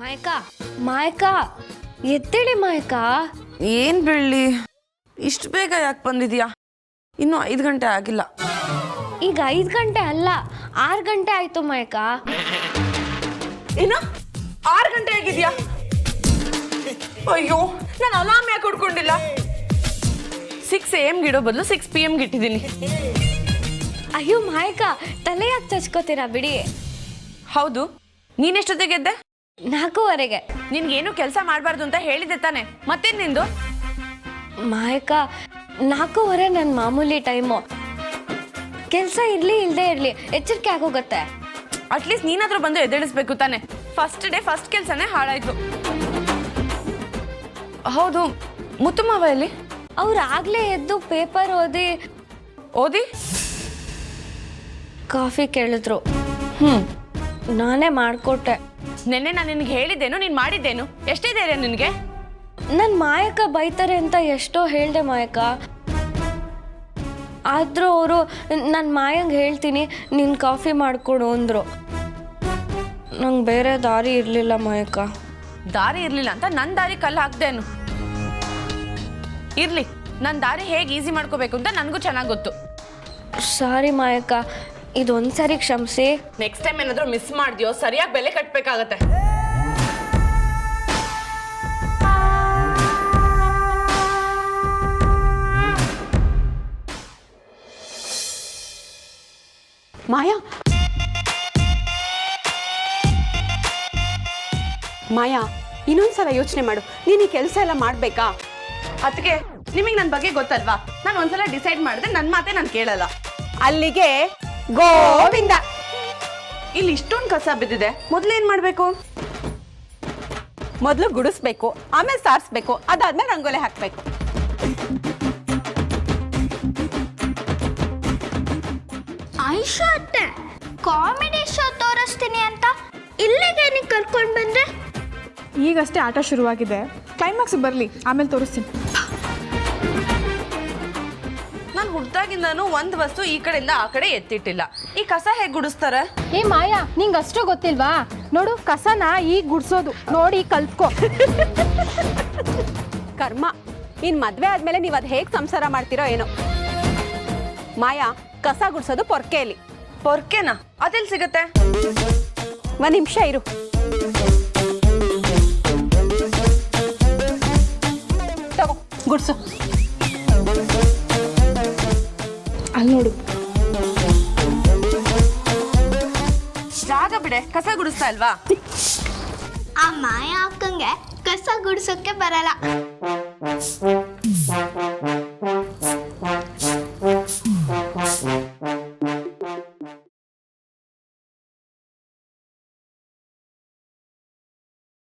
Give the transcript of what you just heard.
ಮಾಯಕಾ ಮಾಯಕಾ ಎದ್ದೇಳಿ ಮಾಯಕಾ. ಏನ್ ಬೆಳ್ಳಿ ಇಷ್ಟು ಬೇಗ ಯಾಕೆ ಬಂದಿದ್ಯಾ? ಇನ್ನೂ 5 ಗಂಟೆ ಆಗಿಲ್ಲ. ಈಗ 5 ಗಂಟೆ ಅಲ್ಲ 6 ಗಂಟೆ ಆಯ್ತು ಮಾಯಕಾ. ಏನು 6 ಗಂಟೆ ಆಗಿದ್ಯಾ? ಅಯ್ಯೋ ನಾನು ಅಲಾರ್ಮ್ ಯಾಕೆ ಹೊಡ್ಕೊಂಡಿಲ್ಲ? 6 AM ಗಿಡೋ ಬದಲು 6 PM ಇಟ್ಟಿದ್ದೀನಿ. ಅಯ್ಯೋ ಮಾಯಕಾ ತಲೆ ಯಾಕೆ ಚಚ್ಕೋತೀರಾ ಬಿಡಿ. ಹೌದು, ನೀನೆಷ್ಟೊತ್ತಿಗೆ ಗೆದ್ದೆ? 4:15. ನಿನ್ಗೇನು ಕೆಲಸ ಮಾಡಬಾರ್ದು ಅಂತ ಹೇಳಿದ್ದೆ ತಾನೆ, ಮತ್ತೇನು ನಿಂದು? ಮಾಯಕಾ 4:15 ನನ್ನ ಮಾಮೂಲಿ ಟೈಮು. ಕೆಲಸ ಇರಲಿ ಇಲ್ಲದೆ ಇರಲಿ ಎಚ್ಚರಿಕೆ ಆಗೋಗತ್ತೆ. ಅಟ್ಲೀಸ್ಟ್ ನೀನಾದ್ರೂ ಬಂದು ಎದ್ದೇಳಿಸ್ಬೇಕು ತಾನೆ. ಫಸ್ಟ್ ಡೇ ಫಸ್ಟ್ ಕೆಲಸನೇ ಹಾಳಾಯ್ತು. ಹೌದು, ಮುತ್ತು ಮಾವ ಎಲ್ಲಿ? ಅವ್ರು ಆಗ್ಲೇ ಎದ್ದು ಪೇಪರ್ ಓದಿ ಕಾಫಿ ಕೇಳಿದ್ರು. ನಾನೇ ಮಾಡಿಕೊಟ್ಟೆ. ನೆನ್ನೆ ನಾನು ನಿನಗೆ ಹೇಳಿದ್ದೇನು, ನೀನು ಮಾಡಿದ್ದೇನು? ಎಷ್ಟೇ ಧೈರ್ಯ ನಿನಗೆ? ನನ್ನ ಮಾಯಕ ಬೈತಾರೆ ಅಂತ ಎಷ್ಟೋ ಹೇಳ್ದೆ ಮಾಯಕ. ಆದರೂ ಅವರು ನನ್ನ ಮಾಯಂಗೆ ಹೇಳ್ತೀನಿ ನೀನು ಕಾಫಿ ಮಾಡಿಕೊಡು ಅಂದರು. ನಂಗೆ ಬೇರೆ ದಾರಿ ಇರಲಿಲ್ಲ ಮಾಯಕ. ದಾರಿ ಇರಲಿಲ್ಲ ಅಂತ ನನ್ನ ದಾರಿ ಕಲ್ಲು ಹಾಕ್ದೇನು? ಇರಲಿ, ನನ್ನ ದಾರಿ ಹೇಗೆ ಈಸಿ ಮಾಡ್ಕೋಬೇಕು ಅಂತ ನನಗೂ ಚೆನ್ನಾಗಿ ಗೊತ್ತು. ಸಾರಿ ಮಾಯಕ, ಇದೊಂದು ಸರಿ ಕ್ಷಮಿಸಿ. ನೆಕ್ಸ್ಟ್ ಟೈಮ್ ಏನಾದರೂ ಮಿಸ್ ಮಾಡಿದ್ಯೋ ಸರಿಯಾಗಿ ಬೆಲೆ ಕಟ್ಟಬೇಕಾಗತ್ತೆ. ಮಾಯಾ, ಇನ್ನೊಂದ್ಸಲ ಯೋಚನೆ ಮಾಡು. ನೀನು ಈ ಕೆಲಸ ಎಲ್ಲ ಮಾಡಬೇಕಾ? ಅದಕ್ಕೆ ನಿಮಗೆ ನನ್ನ ಬಗ್ಗೆ ಗೊತ್ತಲ್ವಾ? ನಾನು ಒಂದ್ಸಲ ಡಿಸೈಡ್ ಮಾಡಿದ್ರೆ ನನ್ನ ಮಾತೆ ನಾನು ಕೇಳಲ್ಲ. ಅಲ್ಲಿಗೆ ಗೋವಿಂದ. ಇಲ್ಲಿ ಇಷ್ಟೊಂದು ಕಸ ಬಿದ್ದಿದೆ, ಮೊದಲು ಏನು ಮಾಡಬೇಕು? ಮೊದಲು ಗುಡಿಸ್ಬೇಕು, ಆಮೇಲೆ ಸಾರಿಸ್ಬೇಕು, ಅದಾದ್ಮೇಲೆ ರಂಗೋಲಿ ಹಾಕ್ಬೇಕು. ಆಯಿಷಾ ಅತ್ತೆ, ಕಾಮಿಡಿ ಶೋ ತೋರಿಸ್ತೀನಿ ಅಂತ ಇಲ್ಲಿಗೆ ನೀವು ಕರ್ಕೊಂಡು ಬಂದ್ರೆ? ಈಗಷ್ಟೇ ಆಟ ಶುರುವಾಗಿದೆ, ಕ್ಲೈಮ್ಯಾಕ್ಸ್ ಬರಲಿ ಆಮೇಲೆ ತೋರಿಸ್ತೀನಿ. ನಾನು ಹುಟ್ಟಾಗಿಂದನೂ ಒಂದು ವಸ್ತು ಈ ಕಡೆಯಿಂದ ಆ ಕಡೆ ಎತ್ತಿಟ್ಟಿಲ್ಲ. ಈ ಕಸ ಹೇಗೆ ಗುಡಿಸ್ತಾರೆ? ಏ ಮಾಯಾ, ನಿಂಗೆ ಅಷ್ಟು ಗೊತ್ತಿಲ್ವಾ? ನೋಡು, ಕಸನ ಈಗ ಗುಡ್ಸೋದು ನೋಡಿ ಕಲ್ತ್ಕೋ. ಕರ್ಮ, ಇನ್ ಮದ್ವೆ ಆದ್ಮೇಲೆ ನೀವು ಅದು ಹೇಗೆ ಸಂಸಾರ ಮಾಡ್ತೀರೋ ಏನೋ. ಮಾಯಾ, ಕಸ ಗುಡ್ಸೋದು ಪೊರ್ಕೆಯಲ್ಲಿ. ಪೊರ್ಕೆನಾ? ಅದೆಲ್ಲಿ ಸಿಗುತ್ತೆ? 1 ನಿಮಿಷ ಇರು. ತಗೋ, ಗುಡ್ಸು. ಅಲ್ಲಿ ನೋಡು. ಜಾಗ ಬಿಡೆ, ಕಸ ಗುಡಿಸ್ತಾ ಇಲ್ವಾ? ಆ ಮಾಯಾ ಅಕ್ಕಂಗೆ ಕಸ ಗುಡ್ಸೋಕ್ಕೆ ಬರಲ್ಲ.